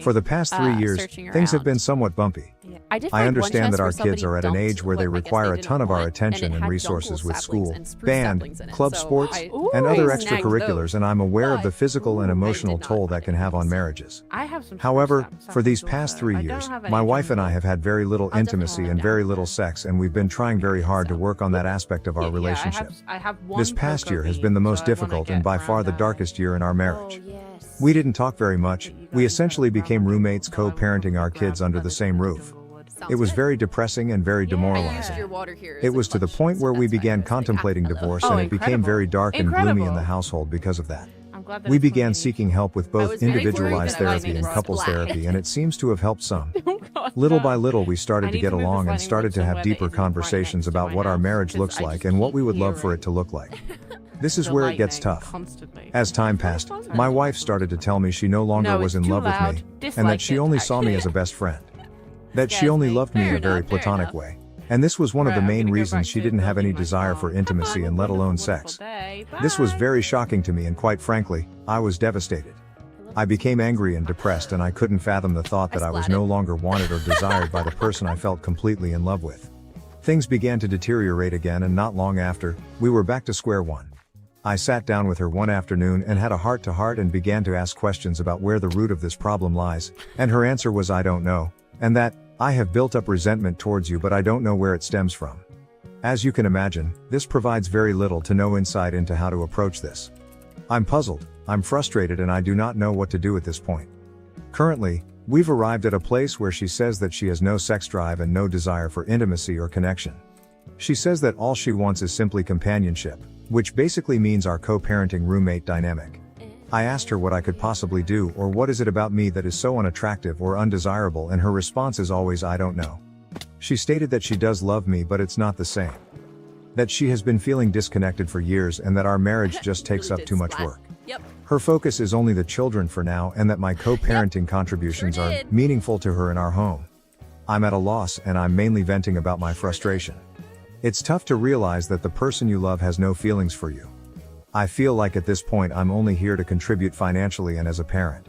For the past 3 years, things have been somewhat bumpy. I understand that our kids are at an age where they require a ton of our attention and resources with school, band, club sports, and other extracurriculars, and I'm aware of the physical and emotional toll that can have on marriages. However, for these past 3 years, my wife and I have had very little intimacy and very little sex, and we've been trying very hard to work on that aspect of our relationship. This past year has been the most difficult and by far the darkest year in our marriage. We didn't talk very much. We essentially became roommates co-parenting our kids under the same roof. It was very depressing and very demoralizing. It was to the point where we began contemplating divorce, and it became very dark and gloomy in the household because of that. We began seeking help with both individualized therapy and couples therapy, and it seems to have helped some. Little by little we started to get along and started to have deeper conversations about what our marriage looks like and what we would love for it to look like. This is where it gets tough. As time passed, my wife started to tell me she no longer was in love with me, and that she only saw me as a best friend. That she only loved me in a very platonic way. And this was one of the main reasons she didn't have any desire for intimacy and let alone sex. This was very shocking to me, and quite frankly, I was devastated. I became angry and depressed, and I couldn't fathom the thought that I was no longer wanted or desired by the person I felt completely in love with. Things began to deteriorate again, and not long after, we were back to square one. I sat down with her one afternoon and had a heart-to-heart and began to ask questions about where the root of this problem lies, and her answer was, "I don't know," and that, "I have built up resentment towards you, but I don't know where it stems from." As you can imagine, this provides very little to no insight into how to approach this. I'm puzzled, I'm frustrated, and I do not know what to do at this point. Currently, we've arrived at a place where she says that she has no sex drive and no desire for intimacy or connection. She says that all she wants is simply companionship, which basically means our co-parenting roommate dynamic. I asked her what I could possibly do, or what is it about me that is so unattractive or undesirable, and her response is always, "I don't know." She stated that she does love me, but it's not the same. That she has been feeling disconnected for years, and that our marriage just takes up too much work. Her focus is only the children for now, and that my co-parenting contributions are meaningful to her in our home. I'm at a loss, and I'm mainly venting about my frustration. It's tough to realize that the person you love has no feelings for you. I feel like at this point I'm only here to contribute financially and as a parent.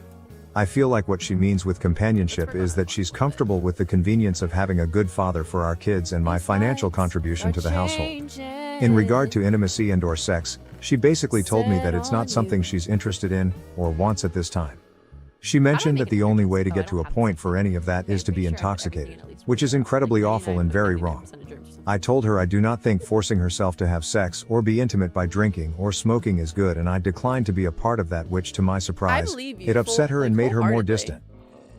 I feel like what she means with companionship is that she's comfortable with the convenience of having a good father for our kids and my financial contribution to the household. In regard to intimacy and/or sex, she basically told me that it's not something she's interested in or wants at this time. She mentioned that the only way to get to a point for any of that is to be intoxicated, which is incredibly awful and very wrong. I told her I do not think forcing herself to have sex or be intimate by drinking or smoking is good, and I declined to be a part of that, which to my surprise, it upset her and made her more distant.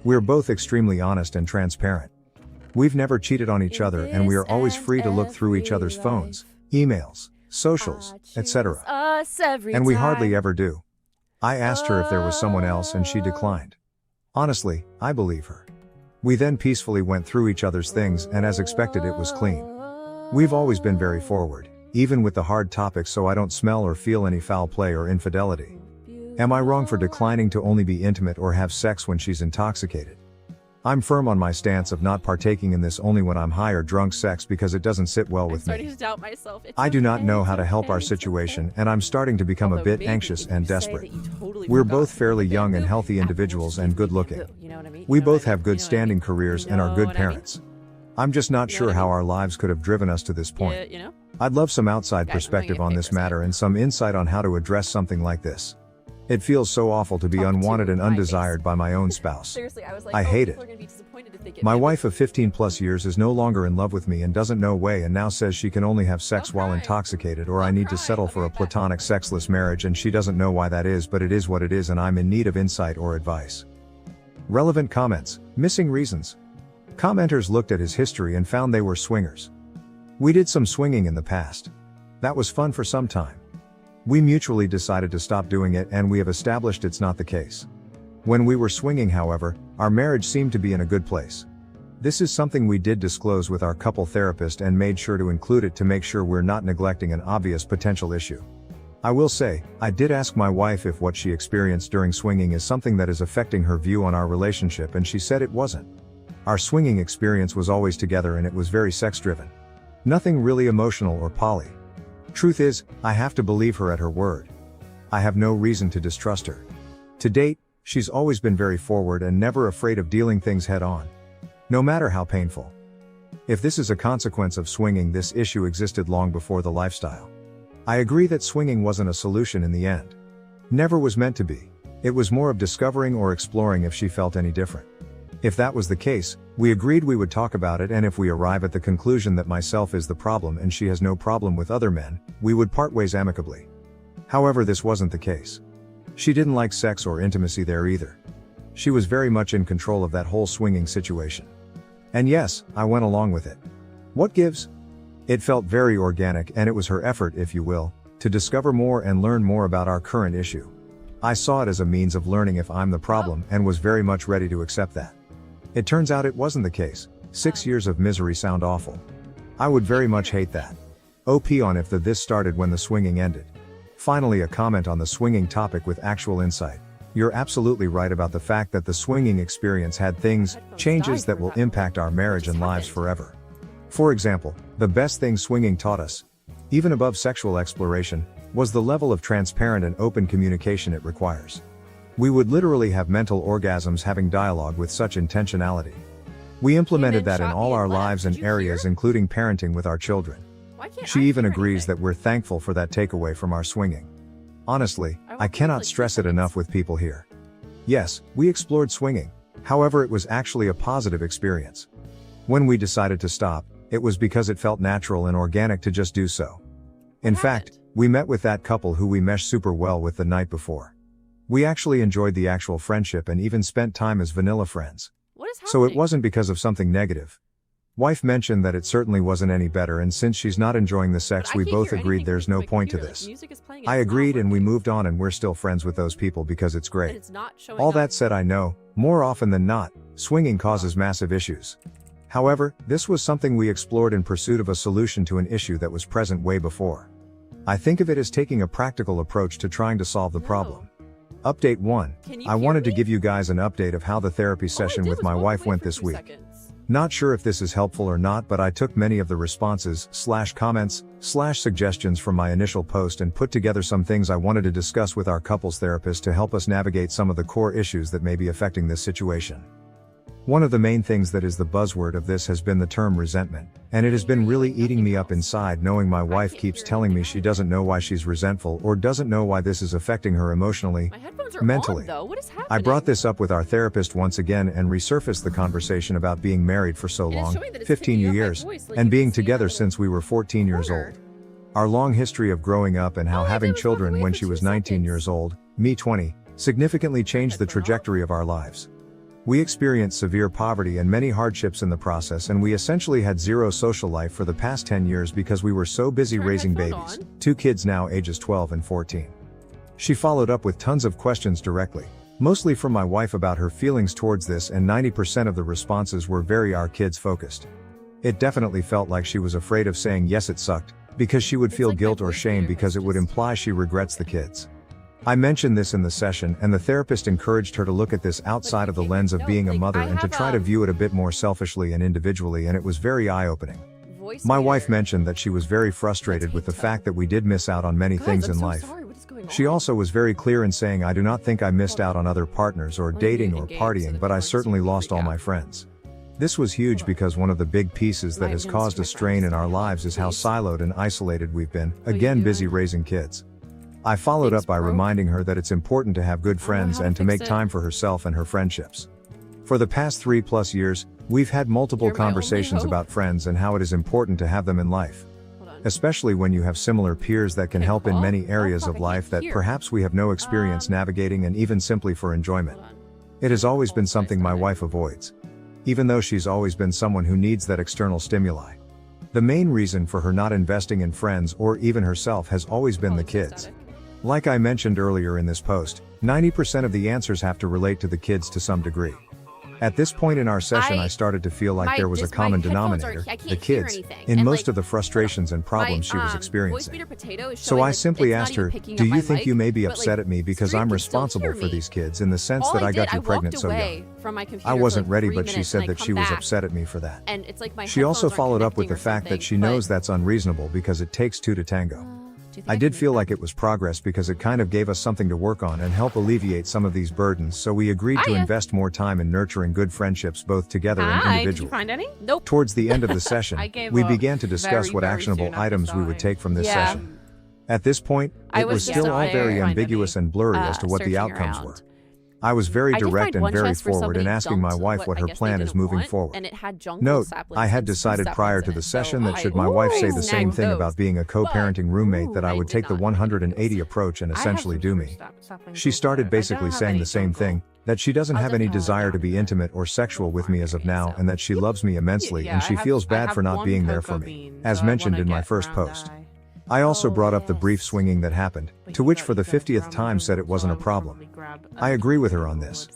We're both extremely honest and transparent. We've never cheated on each other, and we are always free to look through each other's phones, emails, socials, etc. And we hardly ever do. I asked her if there was someone else, and she declined. Honestly, I believe her. We then peacefully went through each other's things, and as expected, it was clean. We've always been very forward, even with the hard topics, so I don't smell or feel any foul play or infidelity. Am I wrong for declining to only be intimate or have sex when she's intoxicated? I'm firm on my stance of not partaking in this only when I'm high or drunk sex, because it doesn't sit well with me. I do not know how to help our situation, and I'm starting to become a bit anxious and desperate. We're both fairly young and healthy individuals and good looking. We both have good standing careers and are good parents. I'm just not sure how our lives could have driven us to this point. I'd love some outside perspective on this matter and some insight on how to address something like this. It feels so awful to be unwanted and undesired by my own spouse. I hate it. My wife of 15 plus years is no longer in love with me and doesn't know why, and now says she can only have sex while intoxicated, or I need to settle for a platonic sexless marriage, and she doesn't know why that is, but it is what it is, and I'm in need of insight or advice. Relevant comments, missing reasons. Commenters looked at his history and found they were swingers. We did some swinging in the past. That was fun for some time. We mutually decided to stop doing it, and we have established it's not the case. When we were swinging, however, our marriage seemed to be in a good place. This is something we did disclose with our couple therapist and made sure to include it to make sure we're not neglecting an obvious potential issue. I will say, I did ask my wife if what she experienced during swinging is something that is affecting her view on our relationship, and she said it wasn't. Our swinging experience was always together, and it was very sex-driven. Nothing really emotional or poly. Truth is, I have to believe her at her word. I have no reason to distrust her. To date, She's always been very forward and never afraid of dealing things head on, no matter how painful. If this is a consequence of swinging, this issue existed long before the lifestyle. I agree that swinging wasn't a solution in the end. Never was meant to be. It was more of discovering or exploring if she felt any different. If that was the case, we agreed we would talk about it, and if we arrive at the conclusion that myself is the problem and she has no problem with other men, we would part ways amicably. However, this wasn't the case. She didn't like sex or intimacy there either. She was very much in control of that whole swinging situation. And yes, I went along with it. What gives? It felt very organic, and it was her effort, if you will, to discover more and learn more about our current issue. I saw it as a means of learning if I'm the problem and was very much ready to accept that. It turns out it wasn't the case. 6 years of misery sound awful. I would very much hate that. OP on if this started when the swinging ended. Finally, a comment on the swinging topic with actual insight. You're absolutely right about the fact that the swinging experience had changes that will impact our marriage and lives forever. For example, the best thing swinging taught us, even above sexual exploration, was the level of transparent and open communication it requires. We would literally have mental orgasms having dialogue with such intentionality. We implemented that in all our lives and areas, including parenting with our children. She even agrees that we're thankful for that takeaway from our swinging. Honestly, I cannot stress it enough with people here. Yes, we explored swinging. However, it was actually a positive experience. When we decided to stop, it was because it felt natural and organic to just do so. In fact, we met with that couple who we meshed super well with the night before. We actually enjoyed the actual friendship and even spent time as vanilla friends. So it wasn't because of something negative. Wife mentioned that it certainly wasn't any better, and since she's not enjoying the sex, we both agreed there's no point to this. I agreed, and we moved on, and we're still friends with those people because it's great. All that said, I know, more often than not, swinging causes massive issues. However, this was something we explored in pursuit of a solution to an issue that was present way before. I think of it as taking a practical approach to trying to solve the problem. Update 1. I wanted to give you guys an update of how the therapy session with my wife went this week. Not sure if this is helpful or not, but I took many of the responses, comments, suggestions from my initial post and put together some things I wanted to discuss with our couples therapist to help us navigate some of the core issues that may be affecting this situation. One of the main things that is the buzzword of this has been the term resentment, and it has been really eating me up inside knowing my wife keeps telling me she doesn't know why she's resentful or doesn't know why this is affecting her emotionally, mentally. I brought this up with our therapist once again and resurfaced the conversation about being married for so long, 15 years, and being together since we were 14 years old. Our long history of growing up and how having children when she was 19 years old, me 20, significantly changed the trajectory of our lives. We experienced severe poverty and many hardships in the process, and we essentially had zero social life for the past 10 years because we were so busy raising babies, 2 kids now ages 12 and 14. She followed up with tons of questions directly, mostly from my wife about her feelings towards this, and 90% of the responses were very our kids focused. It definitely felt like she was afraid of saying yes it sucked, because she would feel guilt or shame because it would imply she regrets the kids. I mentioned this in the session, and the therapist encouraged her to look at this outside of the lens of being a mother and to try to view it a bit more selfishly and individually, and it was very eye-opening. My wife mentioned that she was very frustrated with the fact that we did miss out on many things in life. She also was very clear in saying, I do not think I missed out on other partners or dating or partying, but I certainly lost all my friends. This was huge because one of the big pieces that has caused a strain in our lives is how siloed and isolated we've been, again busy raising kids. I followed up by reminding her that it's important to have good friends and to make time for herself and her friendships. For the past 3+ years, we've had multiple conversations about friends and how it is important to have them in life. Especially when you have similar peers that can help in many areas of life that perhaps we have no experience navigating, and even simply for enjoyment. It has always been something my wife avoids, even though she's always been someone who needs that external stimuli. The main reason for her not investing in friends or even herself has always been the kids. Like I mentioned earlier in this post, 90% of the answers have to relate to the kids to some degree. At this point in our session, I started to feel like there was a common denominator, the kids, in most of the frustrations and problems she was experiencing. So I simply asked her, do you think you may be upset at me because I'm responsible for these kids in the sense that I got you pregnant so young? I wasn't ready, but she said that she was upset at me for that. She also followed up with the fact that she knows that's unreasonable because it takes 2 to tango. I did feel like it was progress because it kind of gave us something to work on and help alleviate some of these burdens, so we agreed to invest more time in nurturing good friendships both together and individually. Did you find any? Nope. Towards the end of the session, we began to discuss what actionable items we would take from this session. At this point, it was still all very ambiguous and blurry as to what the outcomes were. I was very direct and very forward in asking my wife what her plan is moving forward. Note, I had decided prior to the session that should my wife say the same thing about being a co-parenting roommate, that I would take the 180 approach and essentially do me. She started basically saying the same thing, that she doesn't have any desire to be intimate or sexual with me as of now, and that she loves me immensely and she feels bad for not being there for me, as mentioned in my first post. I also brought up the brief swinging that happened, to which for the 50th time said it wasn't a problem. I agree with her on this.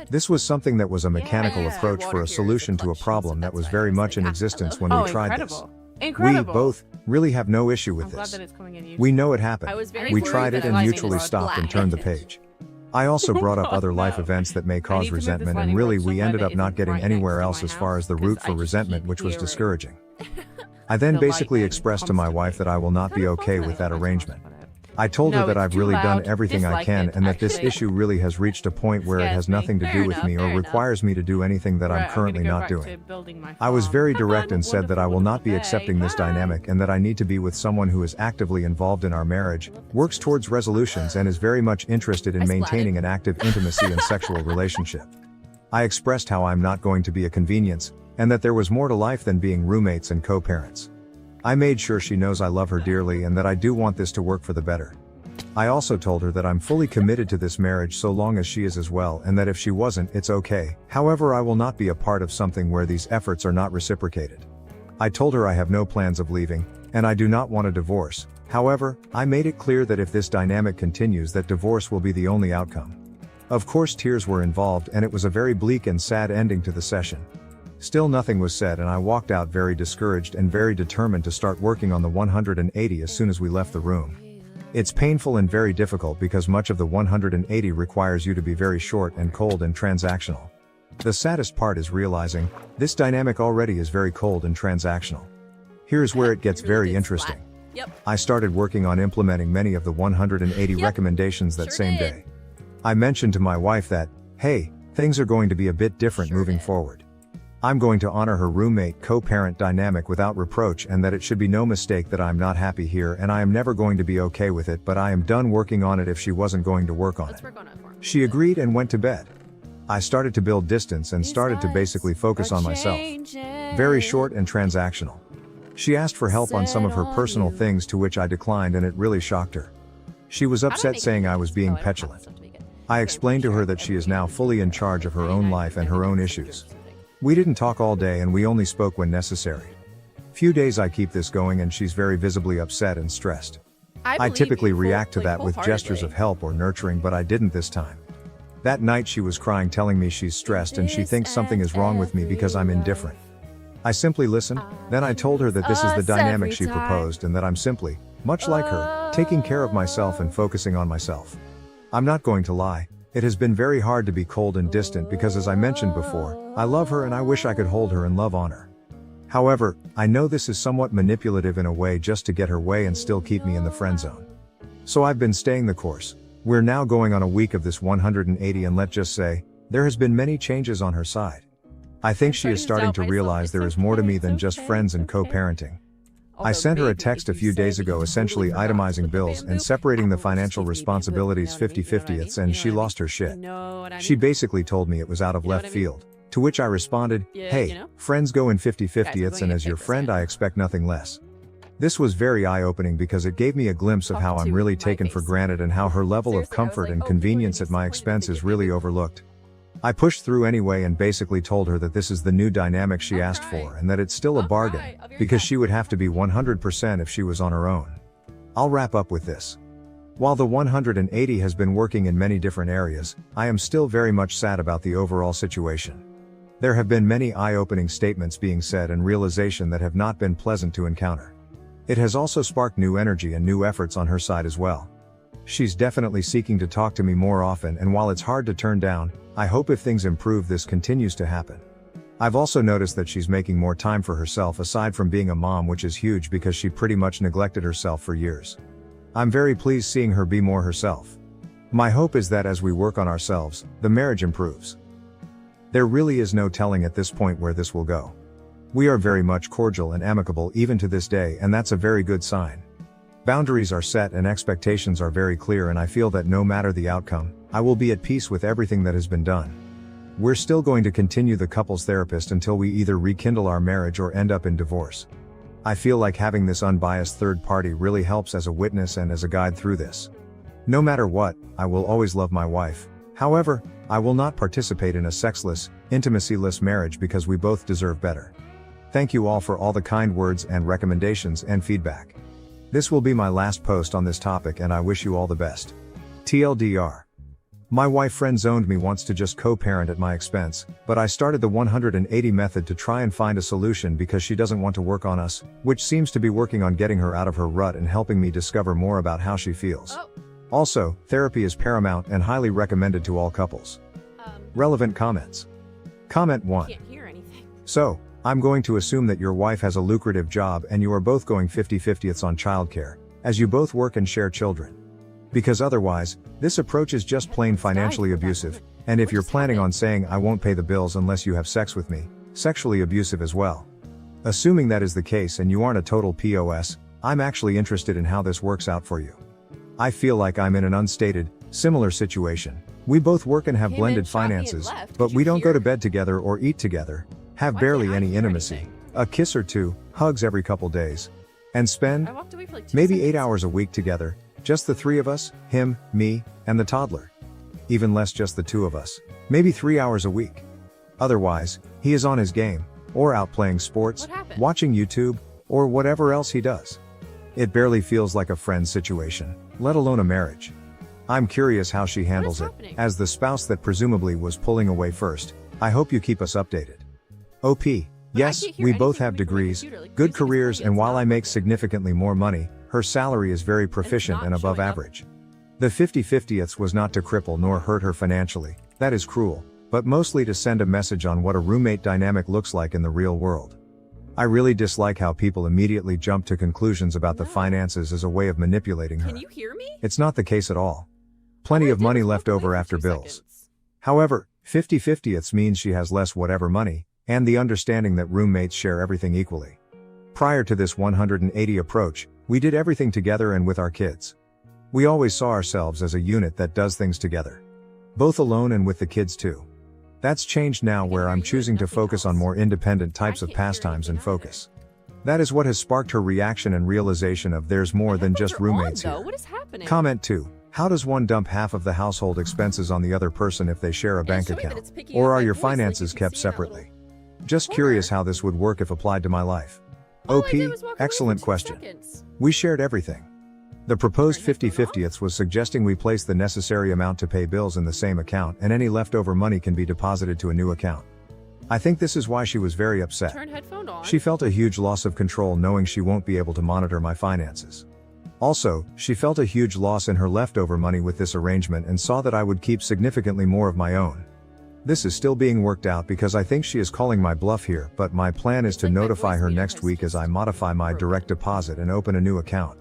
This was something that was a mechanical approach for a solution to a problem that was very much in existence when we tried this. We both really have no issue with this. We know it happened. We tried it and mutually stopped and turned the page. I also brought up other life events that may cause resentment, and really we ended up not getting anywhere else as far as the root for resentment, which was discouraging. I then basically expressed to my wife that I will not be okay with that arrangement. I told her that I've really done everything I can and that this issue really has reached a point where it has nothing to do with me or requires me to do anything that I'm currently not doing. I was very direct and said that I will not be accepting this dynamic and that I need to be with someone who is actively involved in our marriage, works towards resolutions, and is very much interested in maintaining an active intimacy and sexual relationship. I expressed how I'm not going to be a convenience, and that there was more to life than being roommates and co-parents. I made sure she knows I love her dearly and that I do want this to work for the better. I also told her that I'm fully committed to this marriage so long as she is as well, and that if she wasn't, it's okay. However, I will not be a part of something where these efforts are not reciprocated. I told her I have no plans of leaving, and I do not want a divorce. However, I made it clear that if this dynamic continues, that divorce will be the only outcome. Of course, tears were involved and it was a very bleak and sad ending to the session. Still nothing was said, and I walked out very discouraged and very determined to start working on the 180 as soon as we left the room. It's painful and very difficult because much of the 180 requires you to be very short and cold and transactional. The saddest part is realizing this dynamic already is very cold and transactional. Here's where it gets very interesting. I started working on implementing many of the 180 recommendations that same day. I mentioned to my wife that, hey, things are going to be a bit different moving forward. I'm going to honor her roommate co-parent dynamic without reproach, and that it should be no mistake that I'm not happy here and I am never going to be okay with it, but I am done working on it if she wasn't going to work on it. She agreed and went to bed. I started to build distance and started to basically focus on myself. Very short and transactional. She asked for help on some of her personal things, to which I declined, and it really shocked her. She was upset, saying I was being petulant. I explained to her that she is now fully in charge of her own life and her own issues. We didn't talk all day and we only spoke when necessary. Few days I keep this going and she's very visibly upset and stressed. I typically react to that with gestures of help or nurturing, but I didn't this time. That night she was crying, telling me she's stressed and she thinks something is wrong with me because I'm indifferent. I simply listened, then I told her that this is the dynamic she proposed and that I'm simply, much like her, taking care of myself and focusing on myself. I'm not going to lie. It has been very hard to be cold and distant because, as I mentioned before, I love her and I wish I could hold her and love on her. However, I know this is somewhat manipulative in a way, just to get her way and still keep me in the friend zone. So I've been staying the course. We're now going on a week of this 180 and let's just say, there has been many changes on her side. I think she is starting to realize there is more to me than just friends and co-parenting. I sent her a text a few days ago essentially itemizing bills and separating the financial responsibilities 50-50, and she lost her shit. She basically told me it was out of left field, to which I responded, hey, friends go in 50-50, and as your friend I expect nothing less. This was very eye-opening because it gave me a glimpse of how I'm really taken for granted and how her level of comfort and convenience at my expense is really overlooked. I pushed through anyway and basically told her that this is the new dynamic she asked for and that it's still a bargain, because she would have to be 100% if she was on her own. I'll wrap up with this. While the 180 has been working in many different areas, I am still very much sad about the overall situation. There have been many eye-opening statements being said and realization that have not been pleasant to encounter. It has also sparked new energy and new efforts on her side as well. She's definitely seeking to talk to me more often, and while it's hard to turn down, I hope if things improve this continues to happen. I've also noticed that she's making more time for herself aside from being a mom, which is huge because she pretty much neglected herself for years. I'm very pleased seeing her be more herself. My hope is that as we work on ourselves, the marriage improves. There really is no telling at this point where this will go. We are very much cordial and amicable even to this day, and that's a very good sign. Boundaries are set and expectations are very clear, and I feel that no matter the outcome, I will be at peace with everything that has been done. We're still going to continue the couples therapist until we either rekindle our marriage or end up in divorce. I feel like having this unbiased third party really helps as a witness and as a guide through this. No matter what, I will always love my wife. However, I will not participate in a sexless, intimacy-less marriage because we both deserve better. Thank you all for all the kind words and recommendations and feedback. This will be my last post on this topic, and I wish you all the best. TLDR. My wife friend-zoned me once to just co-parent at my expense, but I started the 180 method to try and find a solution because she doesn't want to work on us, which seems to be working on getting her out of her rut and helping me discover more about how she feels. Also, therapy is paramount and highly recommended to all couples. Relevant comments. Comment 1. Can't hear anything. So, I'm going to assume that your wife has a lucrative job and you are both going 50-50 on childcare, as you both work and share children. Because otherwise, this approach is just plain financially abusive, and if you're planning on saying I won't pay the bills unless you have sex with me, sexually abusive as well. Assuming that is the case and you aren't a total POS, I'm actually interested in how this works out for you. I feel like I'm in an unstated, similar situation. We both work and have blended finances, but we don't go to bed together or eat together, have barely any intimacy, a kiss or two, hugs every couple days, and spend maybe 8 hours a week together, just the three of us, him, me, and the toddler. Even less, just the two of us, maybe 3 hours a week. Otherwise, he is on his game, or out playing sports, watching YouTube, or whatever else he does. It barely feels like a friend situation, let alone a marriage. I'm curious how she handles it, as the spouse that presumably was pulling away first. I hope you keep us updated. OP. Yes, we both have degrees, good careers, and while I make significantly more money, her salary is very proficient and above average. The 50-50ths was not to cripple nor hurt her financially, that is cruel, but mostly to send a message on what a roommate dynamic looks like in the real world. I really dislike how people immediately jump to conclusions about the finances as a way of manipulating her. Can you hear me? It's not the case at all. Plenty of money left over after bills. However, 50-50ths means she has less whatever money, and the understanding that roommates share everything equally. Prior to this 180 approach, we did everything together and with our kids. We always saw ourselves as a unit that does things together. Both alone and with the kids too. That's changed now, where I'm choosing to focus on more independent types of pastimes and focus. That is what has sparked her reaction and realization of there's more than just roommates here. What is happening? Comment 2. How does one dump half of the household expenses on the other person if they share a bank account? Or are your finances kept separately? Just curious how this would work if applied to my life. OP, excellent question. We shared everything. The proposed 50-50ths was suggesting we place the necessary amount to pay bills in the same account, and any leftover money can be deposited to a new account. I think this is why she was very upset. She felt a huge loss of control knowing she won't be able to monitor my finances. Also, she felt a huge loss in her leftover money with this arrangement and saw that I would keep significantly more of my own. This is still being worked out because I think she is calling my bluff here, but my plan is to notify her next week as I modify my direct deposit and open a new account.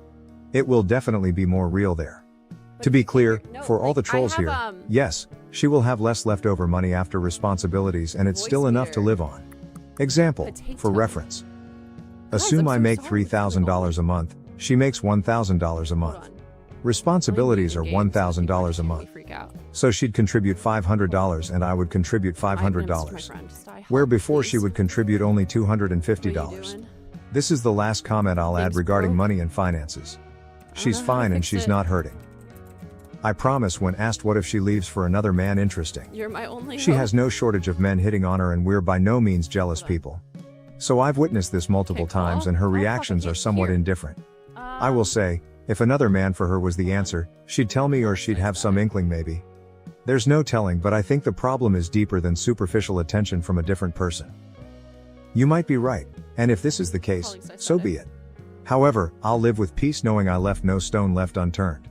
It will definitely be more real there. To be clear, for all the trolls here, yes, she will have less leftover money after responsibilities, and it's still enough to live on. Example, for reference. Assume I make $3,000 a month, she makes $1,000 a month. Responsibilities are $1,000 a month. So she'd contribute $500 and I would contribute $500. Where before she would contribute only $250. This is the last comment I'll add regarding money and finances. She's fine and she's not hurting. I promise, when asked what if she leaves for another man, interesting. She has no shortage of men hitting on her, and we're by no means jealous people. So I've witnessed this multiple times, and her reactions are somewhat indifferent. I will say, if another man for her was the answer, she'd tell me, or she'd have some inkling maybe. There's no telling, but I think the problem is deeper than superficial attention from a different person. You might be right, and if this is the case, so be it. However, I'll live with peace knowing I left no stone left unturned.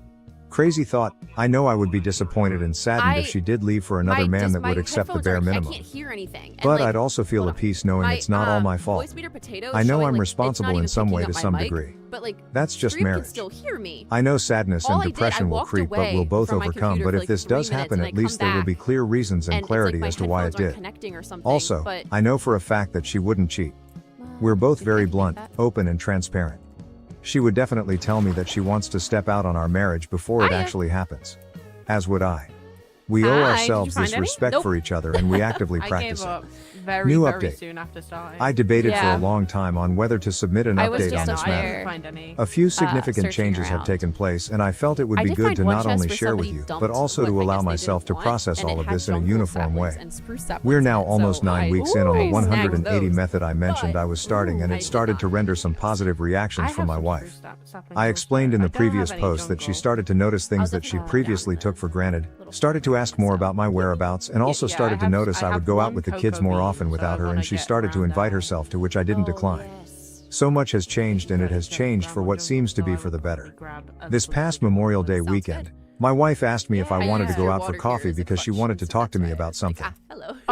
Crazy thought, I know I would be disappointed and saddened if she did leave for another man that would accept the bare minimum. But I'd also feel a peace knowing it's not all my fault. I know I'm responsible in some way to some degree. That's just marriage. I know sadness and depression will creep, but we'll both overcome. But if this does happen, at least there will be clear reasons and clarity as to why it did. Also, I know for a fact that she wouldn't cheat. We're both very blunt, open and transparent. She would definitely tell me that she wants to step out on our marriage before it actually happens. As would I. We owe ourselves this respect for each other and we actively practice it. New update. Soon after starting. I debated for a long time on whether to submit an update on this matter. A few significant changes have taken place and I felt it would be good to not only share with you, but also to allow myself to process all of this in a uniform way. We're now almost 9 weeks in on the 180 method I mentioned I was starting, and it started to render some positive reactions from my wife. I explained in the previous post that she started to notice things that she previously took for granted, started to ask more about my whereabouts, and also started to notice I would go out with the kids more often without her, and she started to invite herself, to which I didn't decline. So much has changed, and it has changed for what seems to be for the better. This past Memorial Day weekend, my wife asked me if I wanted to go out for coffee because she wanted to talk to me about something.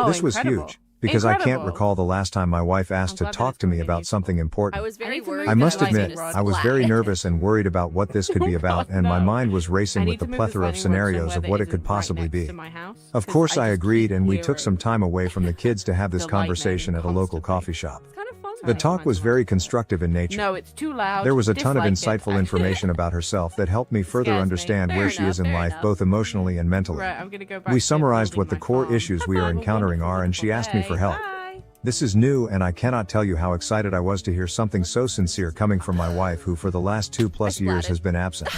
This was huge, because I can't recall the last time my wife asked to talk to me about something important. I must admit, I was very nervous and worried about what this could be about, and my mind was racing with the plethora of scenarios of what it could possibly be. Of course I agreed, and we took some time away from the kids to have this conversation at a local coffee shop. The talk was very constructive in nature. No, it's too loud. There was a ton of insightful information about herself that helped me further understand where she is in life, both emotionally and mentally. We summarized what the core issues we are encountering are, and she asked me for help. This is new, and I cannot tell you how excited I was to hear something so sincere coming from my wife, who for the last 2+ years has been absent.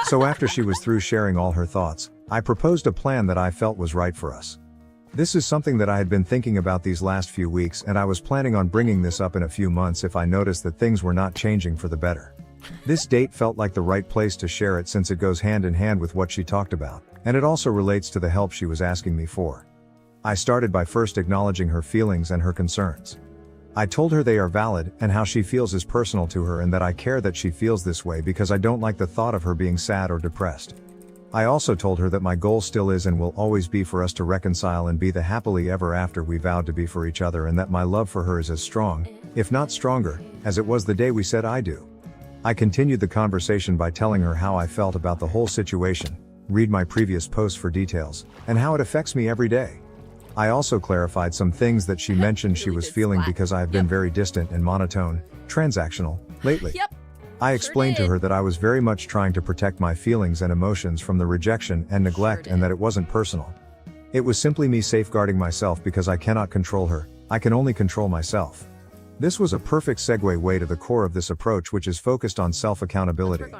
So after she was through sharing all her thoughts, I proposed a plan that I felt was right for us. This is something that I had been thinking about these last few weeks, and I was planning on bringing this up in a few months if I noticed that things were not changing for the better. This date felt like the right place to share it, since it goes hand in hand with what she talked about, and it also relates to the help she was asking me for. I started by first acknowledging her feelings and her concerns. I told her they are valid, and how she feels is personal to her, and that I care that she feels this way because I don't like the thought of her being sad or depressed. I also told her that my goal still is and will always be for us to reconcile and be the happily ever after we vowed to be for each other, and that my love for her is as strong, if not stronger, as it was the day we said I do. I continued the conversation by telling her how I felt about the whole situation, read my previous posts for details, and how it affects me every day. I also clarified some things that she mentioned she was feeling because I have been very distant and monotone, transactional, lately. I explained to her that I was very much trying to protect my feelings and emotions from the rejection and neglect, and that it wasn't personal. It was simply me safeguarding myself because I cannot control her, I can only control myself. This was a perfect segue way to the core of this approach, which is focused on self-accountability.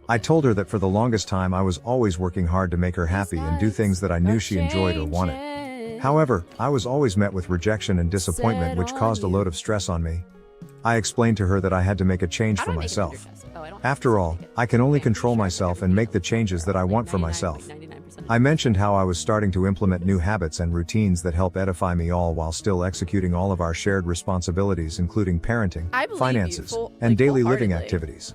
I told her that for the longest time I was always working hard to make her happy and do things that I knew she enjoyed or wanted. However, I was always met with rejection and disappointment, which caused a load of stress on me. I explained to her that I had to make a change for myself. After all, I can only control myself and make the changes that I want for myself. I mentioned how I was starting to implement new habits and routines that help edify me, all while still executing all of our shared responsibilities, including parenting, finances, and daily living activities.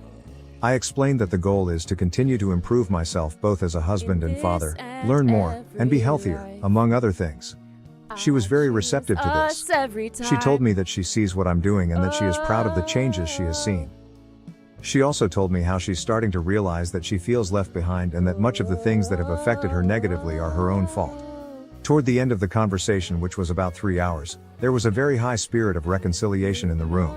I explained that the goal is to continue to improve myself both as a husband and father, learn more, and be healthier, among other things. She was very receptive to this. She told me that she sees what I'm doing and that she is proud of the changes she has seen. She also told me how she's starting to realize that she feels left behind and that much of the things that have affected her negatively are her own fault. Toward the end of the conversation, which was about 3 hours, there was a very high spirit of reconciliation in the room.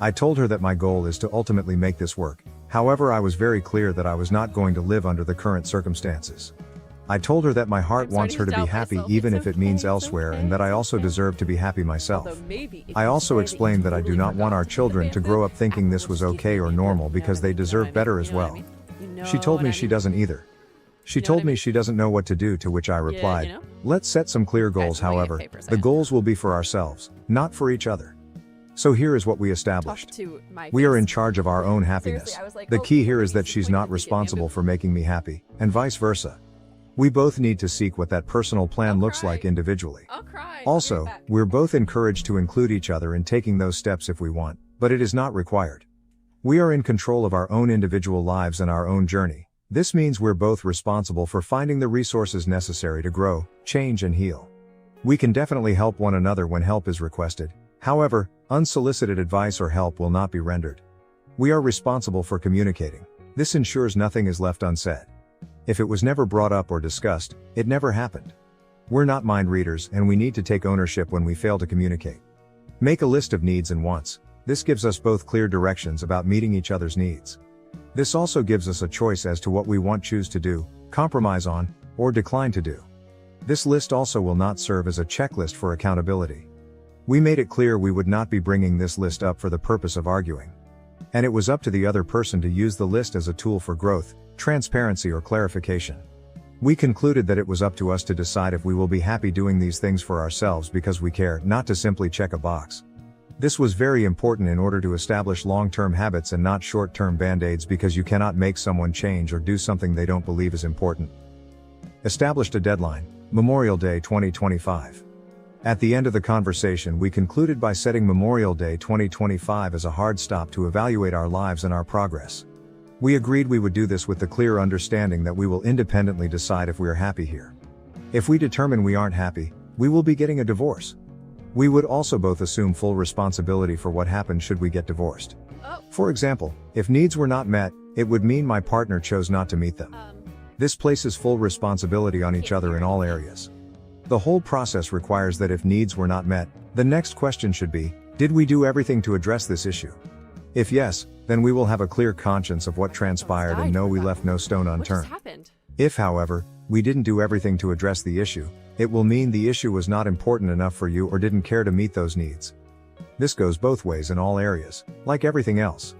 I told her that my goal is to ultimately make this work. However, I was very clear that I was not going to live under the current circumstances. I told her that my heart wants her to be happy even if it means elsewhere, and that I also deserve to be happy myself. I also explained that I do not want our children to grow up thinking this was okay or normal because they deserve better as well. She told me she doesn't either. She told me she doesn't know what to do, to which I replied, let's set some clear goals. However, the goals will be for ourselves, not for each other. So here is what we established. We are in charge of our own happiness. The key here is that she's not responsible for making me happy, and vice versa. We both need to seek what that personal plan looks like individually. Also, we're both encouraged to include each other in taking those steps if we want, but it is not required. We are in control of our own individual lives and our own journey, This means we're both responsible for finding the resources necessary to grow, change and heal. We can definitely help one another when help is requested. However, unsolicited advice or help will not be rendered. We are responsible for communicating. This ensures nothing is left unsaid. If it was never brought up or discussed, it never happened. We're not mind readers and we need to take ownership when we fail to communicate. Make a list of needs and wants. This gives us both clear directions about meeting each other's needs. This also gives us a choice as to what we choose to do, compromise on, or decline to do. This list also will not serve as a checklist for accountability. We made it clear we would not be bringing this list up for the purpose of arguing. And it was up to the other person to use the list as a tool for growth, transparency or clarification. We concluded that it was up to us to decide if we will be happy doing these things for ourselves because we care, not to simply check a box. This was very important in order to establish long-term habits and not short-term band-aids, because you cannot make someone change or do something they don't believe is important. Established a deadline, Memorial Day 2025. At the end of the conversation, we concluded by setting Memorial Day 2025 as a hard stop to evaluate our lives and our progress. We agreed we would do this with the clear understanding that we will independently decide if we are happy here. If we determine we aren't happy, we will be getting a divorce. We would also both assume full responsibility for what happened should we get divorced. For example, if needs were not met, it would mean my partner chose not to meet them. This places full responsibility on each other in all areas. The whole process requires that if needs were not met, the next question should be, did we do everything to address this issue? If yes, then we will have a clear conscience of what transpired and know we left no stone unturned. If, however, we didn't do everything to address the issue, it will mean the issue was not important enough for you or didn't care to meet those needs. This goes both ways in all areas, like everything else.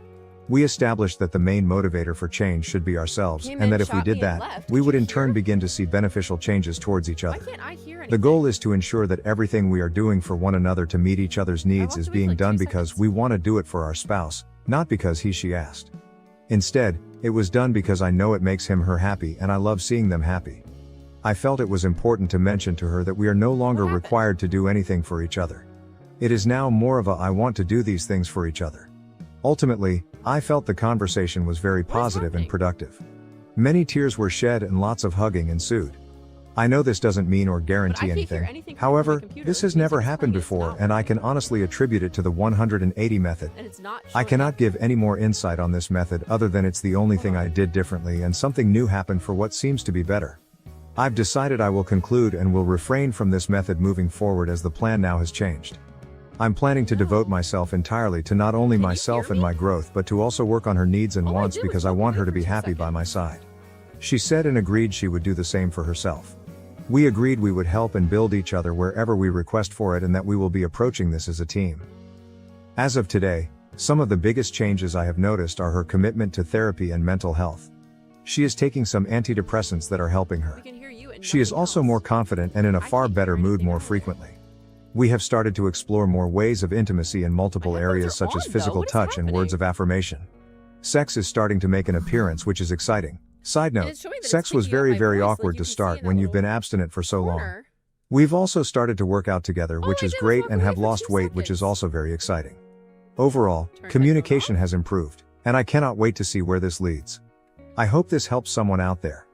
We established that the main motivator for change should be ourselves, and that if we did that, we would in turn begin to see beneficial changes towards each other. The goal is to ensure that everything we are doing for one another to meet each other's needs is being done because we want to do it for our spouse, not because she asked. Instead, it was done because I know it makes him/her happy and I love seeing them happy. I felt it was important to mention to her that we are no longer required to do anything for each other. It is now more of a I want to do these things for each other. Ultimately, I felt the conversation was very positive and productive. Many tears were shed and lots of hugging ensued. I know this doesn't mean or guarantee anything. However, this has never happened before and I can honestly attribute it to the 180 method. I cannot give any more insight on this method other than it's the only thing I did differently and something new happened for what seems to be better. I've decided I will conclude and will refrain from this method moving forward as the plan now has changed. I'm planning to devote myself entirely to not only myself and my growth but to also work on her needs and wants because I want her to be happy by my side. She said and agreed she would do the same for herself. We agreed we would help and build each other wherever we request for it and that we will be approaching this as a team. As of today, some of the biggest changes I have noticed are her commitment to therapy and mental health. She is taking some antidepressants that are helping her. She is also more confident and in a far better mood more frequently. We have started to explore more ways of intimacy in multiple areas such as physical touch and words of affirmation. Sex is starting to make an appearance, which is exciting. Side note, sex was very awkward to start when you've been abstinent for so long. We've also started to work out together, which is great, and have lost weight, which is also very exciting. Overall, communication has improved, and I cannot wait to see where this leads. I hope this helps someone out there.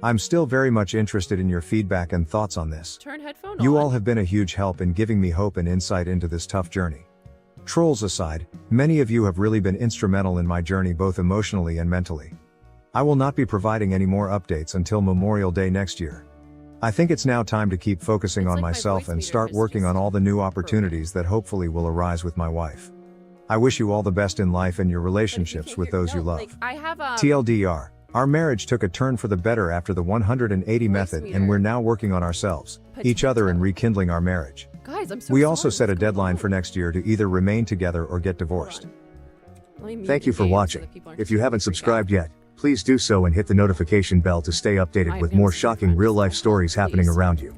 I'm still very much interested in your feedback and thoughts on this. You all have been a huge help in giving me hope and insight into this tough journey. Trolls aside, many of you have really been instrumental in my journey both emotionally and mentally. I will not be providing any more updates until Memorial Day next year. I think it's now time to keep focusing on myself and start working on all the new opportunities that hopefully will arise with my wife. I wish you all the best in life and your relationships with those you love. TLDR, our marriage took a turn for the better after the 180 method and we're now working on ourselves, each other, and rekindling our marriage. We also set a deadline for next year to either remain together or get divorced. Thank you for watching. If you haven't subscribed yet, please do so and hit the notification bell to stay updated with more shocking real-life stories happening around you.